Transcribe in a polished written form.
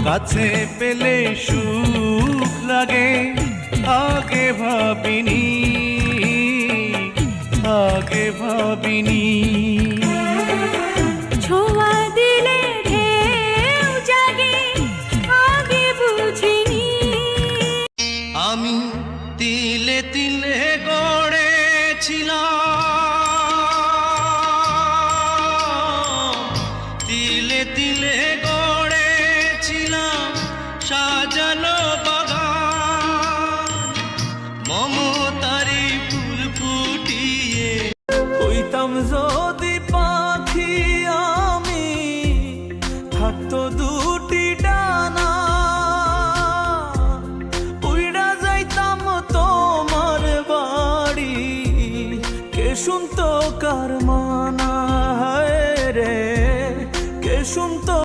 কাছে পেলে সুখ লাগে, আগে ভাবিনি, আগে ভাবিনি। ছোঁয়া দিলে ঢেউ জাগে, আগে বুঝিনি। আমি তিলে তিলে গড়েছিলাম, তিলে তিলে গড়েছিলাম সাজানো বাগান, মমতারি ফুল ফুটিয়ে। হইতাম যদি পাখি আমি, থাকতো দুটি ডানা, উইড়া যাইতাম তোমার বাড়ি, কে শুনতো কার মানা, হায় রে কে শুনতো।